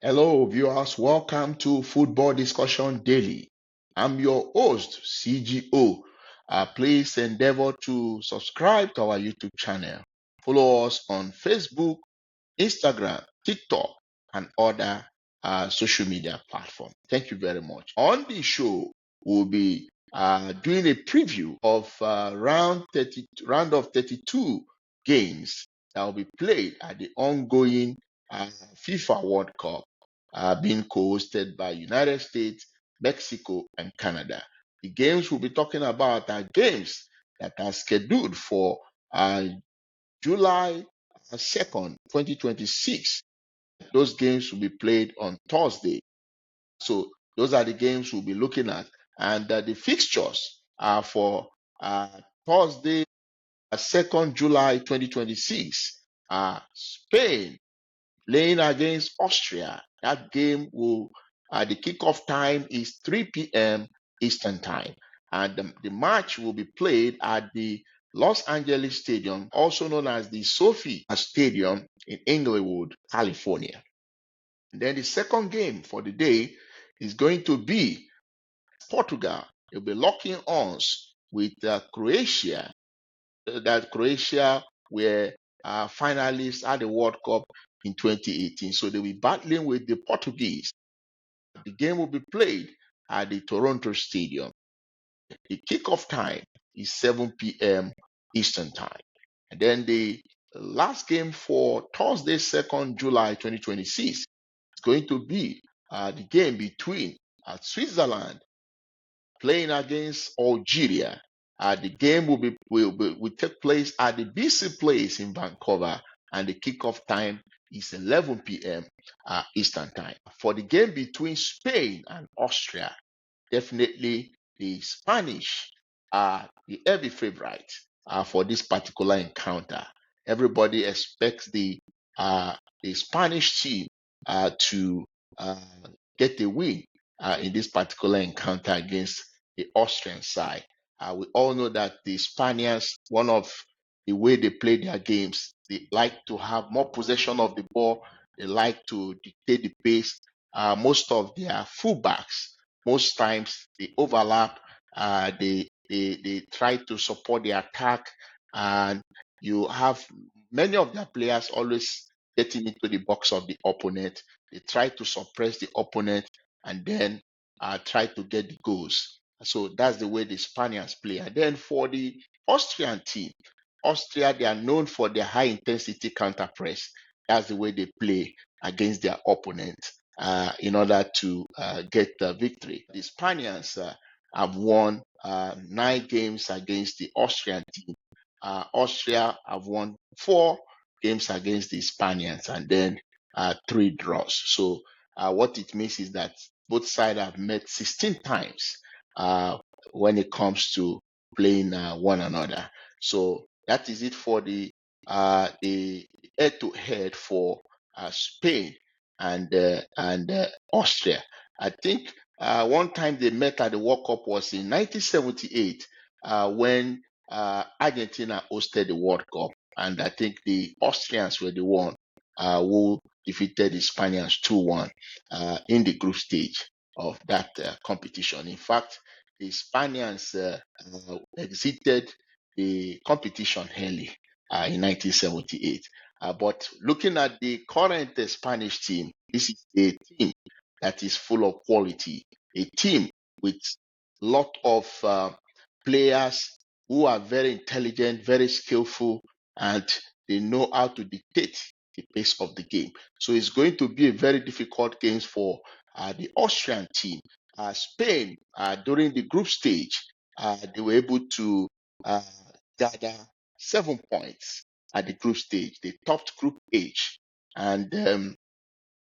Hello, viewers. Welcome to Football Discussion Daily. I'm your host, CGO. Please endeavor to subscribe to our YouTube channel. Follow us on Facebook, Instagram, TikTok, and other social media platforms. Thank you very much. On the show, we'll be doing a preview of round of 32 games that will be played at the ongoing FIFA World Cup being co-hosted by United States, Mexico, and Canada. The games we'll be talking about are games that are scheduled for July 2nd, 2026. Those games will be played on Thursday. So those are the games we'll be looking at. And the fixtures are for Thursday, 2nd July 2026. Spain playing against Austria. That game will, the kickoff time is 3 p.m. Eastern Time. And the match will be played at the Los Angeles Stadium, also known as the Sophie Stadium in Inglewood, California. And then the second game for the day is going to be Portugal. They'll be locking arms with Croatia. That Croatia were finalists at the World Cup in 2018. So they'll be battling with the Portuguese. The game will be played at the Toronto Stadium. The kickoff time is 7 p.m. Eastern Time. And then the last game for Thursday, 2nd July 2026 is going to be the game between Switzerland playing against Algeria. The game will take place at the BC Place in Vancouver, and the kickoff time is 11 p.m. Eastern Time. For the game between Spain and Austria, definitely the Spanish are the heavy favorite for this particular encounter. Everybody expects the Spanish team to get a win in this particular encounter against the Austrian side. We all know that the Spaniards, one of the way they play their games, they like to have more possession of the ball. They like to dictate the pace. Most of their fullbacks, most times they overlap. They try to support the attack, and you have many of their players always getting into the box of the opponent. They try to suppress the opponent and then try to get the goals. So that's the way the Spaniards play. And then for the Austrian team, Austria, they are known for their high intensity counter press. That's the way they play against their opponent in order to get the victory. The Spaniards have won 9 games against the Austrian team. Austria have won 4 games against the Spaniards and then 3 draws. So what it means is that both sides have met 16 times when it comes to playing one another. So that is it for the head-to-head for Spain and Austria. I think one time they met at the World Cup was in 1978 when Argentina hosted the World Cup, and I think the Austrians were the one who defeated the Spaniards 2-1 in the group stage of that competition. In fact, the Spaniards exited the competition early in 1978. But looking at the current Spanish team, this is a team that is full of quality, a team with a lot of players who are very intelligent, very skillful, and they know how to dictate the pace of the game. So it's going to be a very difficult game for the Austrian team. Spain, during the group stage, they were able to gather 7 points at the group stage. They topped Group H, and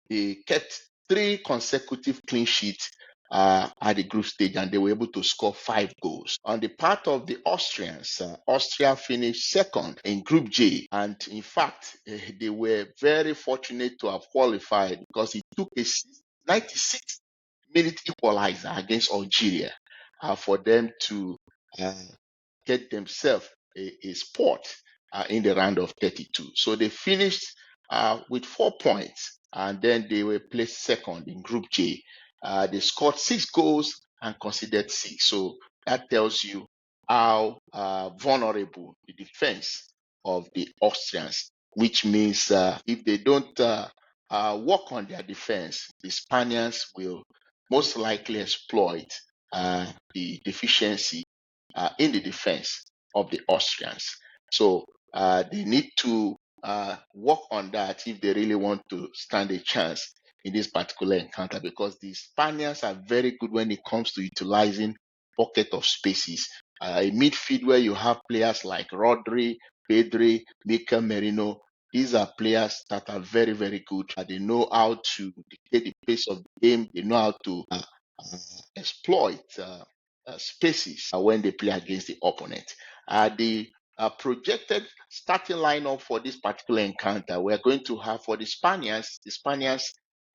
they kept 3 consecutive clean sheets at the group stage, and they were able to score 5 goals. On the part of the Austrians, Austria finished second in Group J, and in fact, they were very fortunate to have qualified because it took a 96-minute equalizer against Algeria for them to get themselves a spot in the round of 32. So they finished with 4 points, and then they were placed second in Group J. They scored 6 goals and conceded 6. So that tells you how vulnerable the defense of the Austrians, which means if they don't work on their defense, the Spaniards will most likely exploit the deficiency in the defense of the Austrians. So they need to work on that if they really want to stand a chance in this particular encounter, because the Spaniards are very good when it comes to utilizing pocket of spaces. A midfield where you have players like Rodri, Pedri, Mikel Merino. These are players that are very, very good. They know how to dictate the pace of the game. They know how to exploit spaces when they play against the opponent. The projected starting lineup for this particular encounter, we're going to have for the Spaniards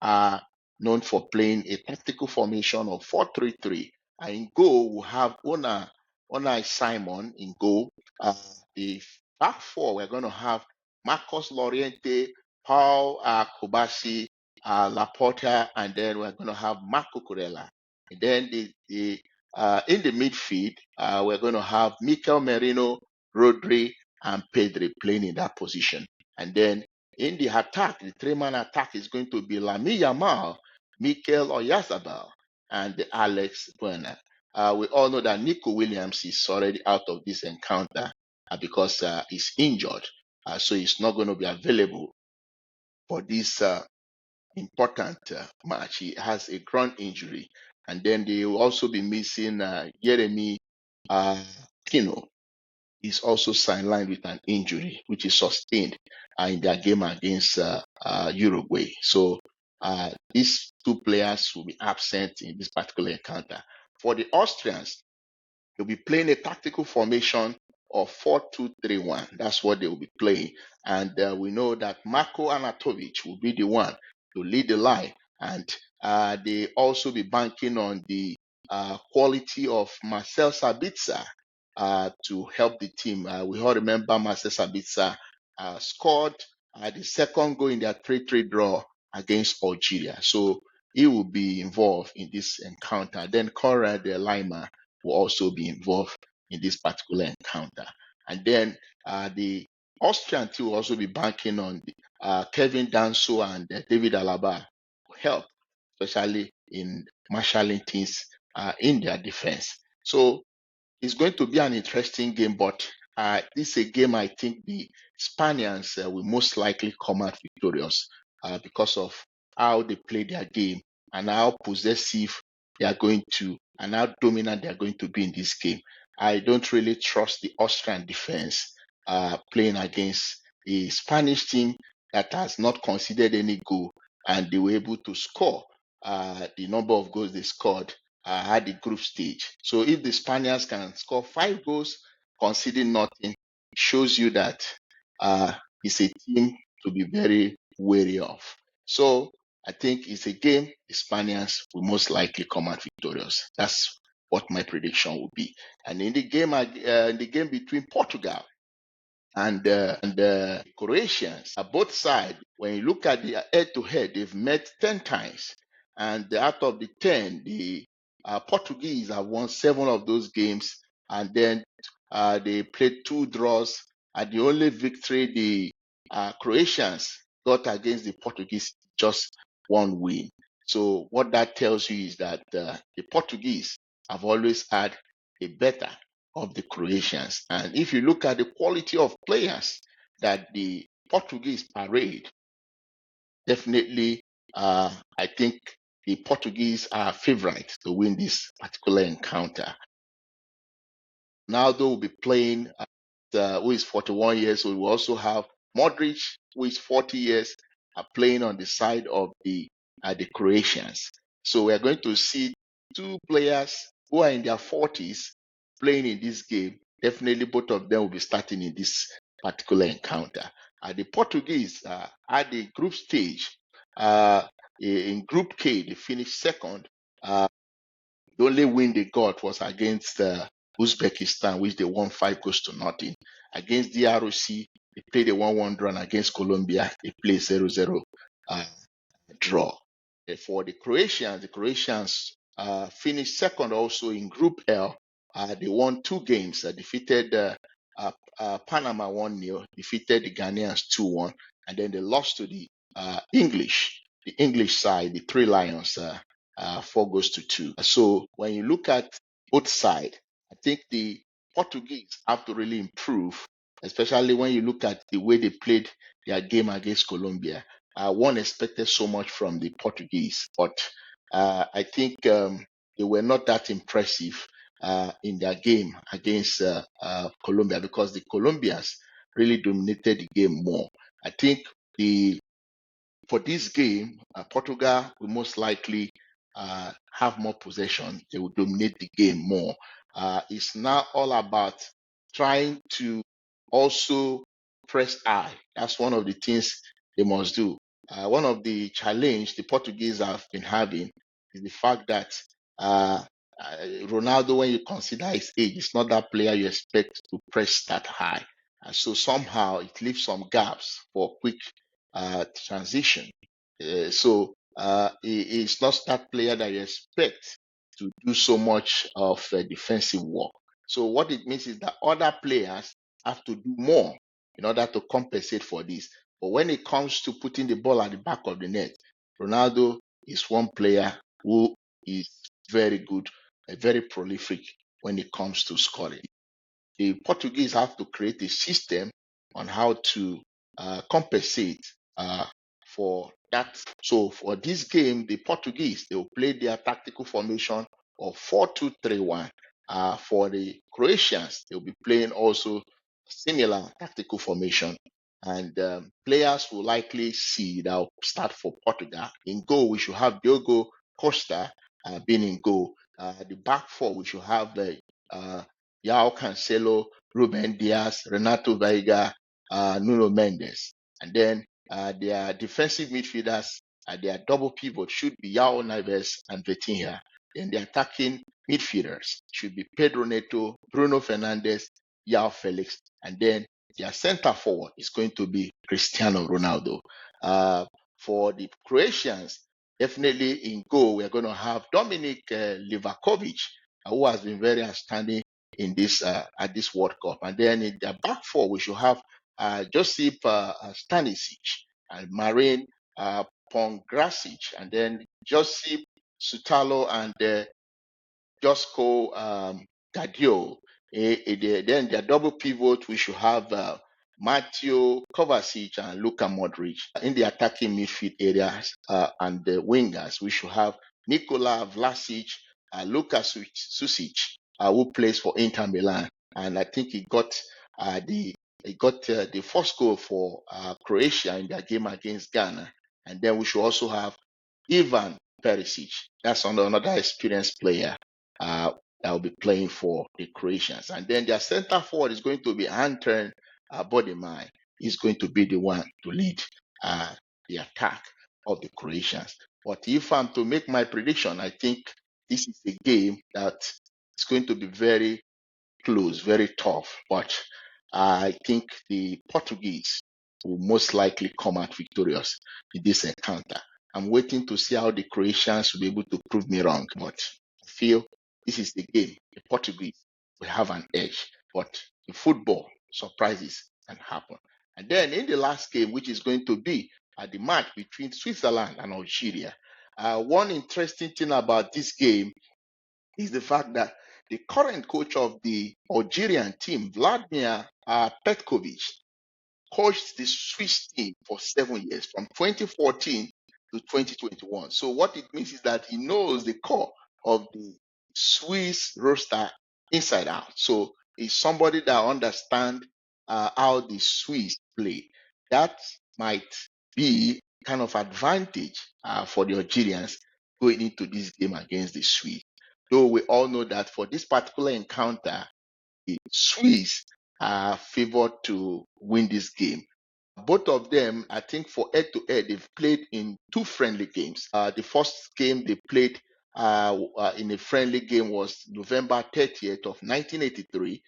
are known for playing a tactical formation of 4-3-3. In goal, we'll have Unai Simon in goal. The back four, we're going to have Marcos Loriente, Paul Kobasi, Laporta, and then we're going to have Marco Corella. And then in the midfield, we're going to have Mikel Merino, Rodri, and Pedri playing in that position. And then in the attack, the three-man attack is going to be Lamine Yamal, Mikel Oyarzabal, and Alex Buena. We all know that Nico Williams is already out of this encounter because he's injured. So he's not going to be available for this important match. He has a groin injury. And then they will also be missing Jeremy Pino. He's also sidelined with an injury, which is sustained in their game against Uruguay. So these two players will be absent in this particular encounter. For the Austrians, they'll be playing a tactical formation of 4-2-3-1. That's what they will be playing. And we know that Marko Anatovic will be the one to lead the line. And they also be banking on the quality of Marcel Sabitzer to help the team. We all remember Marcel Sabitzer scored the second goal in their 3-3 draw against Algeria. So he will be involved in this encounter. Then Conrad Lima will also be involved in this particular encounter. And then the Austrian team will also be banking on Kevin Danso and David Alaba to help, especially in marshalling things in their defense. So it's going to be an interesting game, but this is a game I think the Spaniards will most likely come out victorious because of how they play their game and how possessive they are going to and how dominant they are going to be in this game. I don't really trust the Austrian defense playing against a Spanish team that has not conceded any goal, and they were able to score the number of goals they scored at the group stage. So if the Spaniards can score 5 goals, conceding nothing, it shows you that it's a team to be very wary of. So I think it's a game the Spaniards will most likely come out victorious. That's what my prediction will be. And in the game between Portugal and Croatians, both sides, when you look at the head-to-head, they've met 10 times. And out of the 10, the Portuguese have won 7 of those games. And then they played 2 draws. And the only victory the Croatians got against the Portuguese, just 1 win. So what that tells you is that the Portuguese have always had a better of the Croatians. And if you look at the quality of players that the Portuguese parade, definitely I think the Portuguese are favorites to win this particular encounter. Ronaldo will be playing, who is 41 years old. We also have Modric, who is 40 years, playing on the side of the Croatians. So we are going to see 2 players who are in their 40s playing in this game. Definitely both of them will be starting in this particular encounter. The Portuguese at the group stage, in Group K, they finished second. The only win they got was against Uzbekistan, which they won 5 goals to nothing. Against DRC, They played a 1-1 draw, and against Colombia, they played 0-0 draw. For the Croatians finished second also in Group L. They won 2 games, defeated Panama 1-0, defeated the Ghanaians 2-1, and then they lost to the English side, the Three Lions, 4-2. So when you look at both sides, I think the Portuguese have to really improve, especially when you look at the way they played their game against Colombia. One expected so much from the Portuguese, but I think they were not that impressive in their game against Colombia, because the Colombians really dominated the game more. I think for this game, Portugal will most likely have more possession. They will dominate the game more. It's now all about trying to also press high. That's one of the things they must do. One of the challenge the Portuguese have been having is the fact that uh, Ronaldo, when you consider his age, is not that player you expect to press that high. So somehow it leaves some gaps for quick transition. He's not that player that you expect to do so much of defensive work. So what it means is that other players have to do more in order to compensate for this. But when it comes to putting the ball at the back of the net, Ronaldo is one player who is very good, very prolific when it comes to scoring. The Portuguese have to create a system on how to compensate for that. So for this game, the Portuguese, they will play their tactical formation of 4-2-3-1. For the Croatians, they'll be playing also similar tactical formation. And players will likely see that will start for Portugal. In goal, we should have Diogo Costa being in goal. The back four, we should have Yao Cancelo, Ruben Diaz, Renato Veiga, Nuno Mendes. And then their defensive midfielders, their double pivot should be Yao Neves and Vitinha. Then the attacking midfielders should be Pedro Neto, Bruno Fernandes, Yao Felix. And then their center forward is going to be Cristiano Ronaldo. For the Croatians, definitely in goal, we're going to have Dominik Livakovic, who has been very outstanding in this at this World Cup. And then in the back four, we should have Josip Stanisic and Marin Pongracic, and then Josip Sutalo and Josko Gadio. Then their double pivot, we should have Mateo Kovacic and Luka Modric. In the attacking midfield areas and the wingers, we should have Nikola Vlasic, Luka Susic, who plays for Inter Milan. And I think he got the first goal for Croatia in their game against Ghana. And then we should also have Ivan Perisic. That's another experienced player that will be playing for the Croatians. And then their center forward is going to be Anton Bodimai. He's going to be the one to lead the attack of the Croatians. But if I'm to make my prediction, I think this is a game that is going to be very close, very tough. But I think the Portuguese will most likely come out victorious in this encounter. I'm waiting to see how the Croatians will be able to prove me wrong, but I feel this is the game. The Portuguese will have an edge, but in football, surprises can happen. And then in the last game, which is going to be the match between Switzerland and Algeria, one interesting thing about this game is the fact that the current coach of the Algerian team, Vladimir Petkovic, coached the Swiss team for 7 years, from 2014 to 2021. So what it means is that he knows the core of the Swiss roster inside out. So he's somebody that understands how the Swiss play. That might be kind of advantage for the Algerians going into this game against the Swiss. Though we all know that for this particular encounter, the Swiss are favored to win this game. Both of them, I think, for head to head, they've played in 2 friendly games. The first game they played in a friendly game was November 30th of 1983.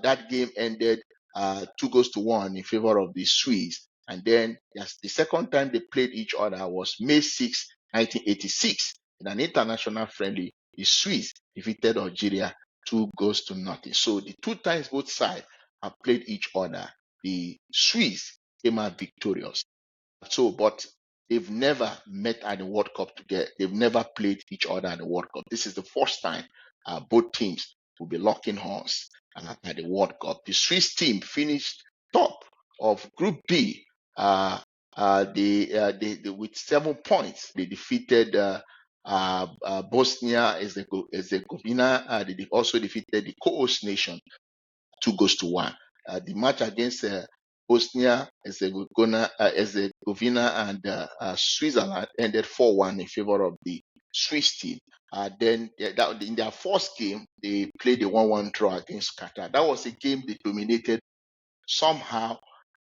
That game ended 2-1 in favor of the Swiss. And then yes, the second time they played each other was May 6, 1986, in an international friendly. The Swiss defeated Algeria 2-0. So the two times both sides have played each other, the Swiss came out victorious. So, but they've never met at the World Cup together. They've never played each other at the World Cup. This is the first time both teams will be locking horns at the World Cup. The Swiss team finished top of Group B. With 7 points, they defeated Bosnia Herzegovina. They also defeated the co-host nation 2-1. The match against Bosnia Herzegovina and Switzerland ended 4-1 in favor of the Swiss team. Then in their first game, they played a 1-1 draw against Qatar. That was a game they dominated. Somehow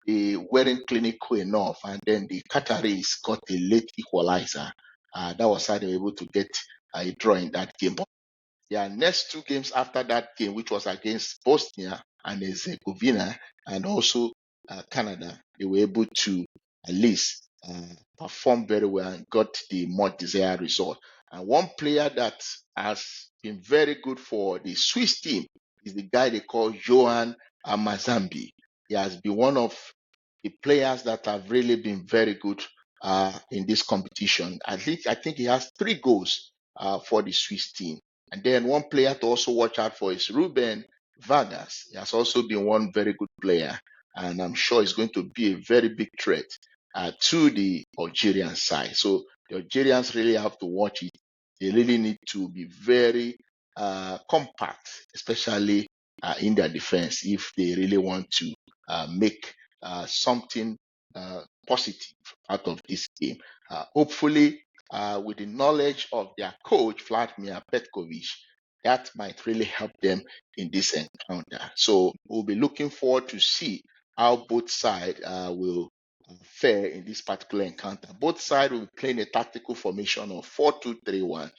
they weren't clinical enough, and then the Qataris got a late equalizer. That was how they were able to get a draw in that game. But their next 2 games after that game, which was against Bosnia and Herzegovina and also Canada, they were able to at least perform very well and got the much desired result. And one player that has been very good for the Swiss team is the guy they call Johan Mazambi. He has been one of the players that have really been very good in this competition. I think he has 3 goals for the Swiss team. And then one player to also watch out for is Ruben Vargas. He has also been one very good player, and I'm sure he's going to be a very big threat to the Algerian side. So the Algerians really have to watch it. They really need to be very compact, especially in their defense, if they really want to make something positive out of this game. Hopefully, with the knowledge of their coach, Vladimir Petkovic, that might really help them in this encounter. So we'll be looking forward to see how both sides will fare in this particular encounter. Both sides will be playing a tactical formation of 4-2-3-1.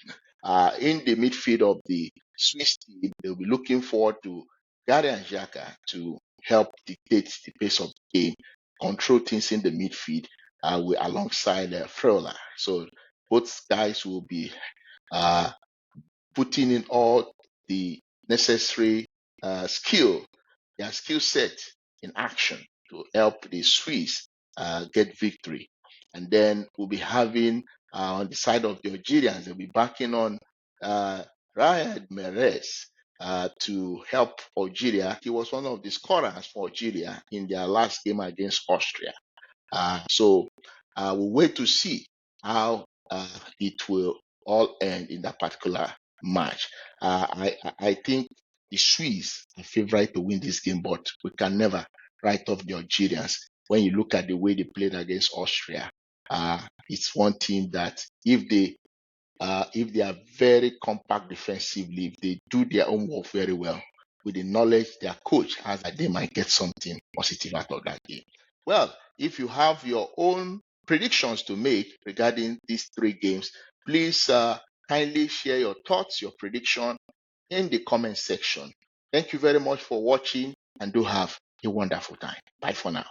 In the midfield of the Swiss team, they'll be looking forward to Gary and Xhaka to help dictate the pace of the game, control things in the midfield alongside Freuler. So both guys will be putting in all the necessary their skill set in action to help the Swiss get victory. And then we'll be having on the side of the Algerians, they'll be backing on Riyad Mahrez to help Algeria. He was one of the scorers for Algeria in their last game against Austria. So we'll wait to see how it will all end in that particular match. I think the Swiss are favorite to win this game, but we can never write off the Algerians. When you look at the way they played against Austria, it's one team that if they are very compact defensively, if they do their own work very well, with the knowledge their coach has, that they might get something positive out of that game. Well, if you have your own predictions to make regarding these 3 games, please kindly share your thoughts, your prediction in the comment section. Thank you very much for watching, and do have a wonderful time. Bye for now.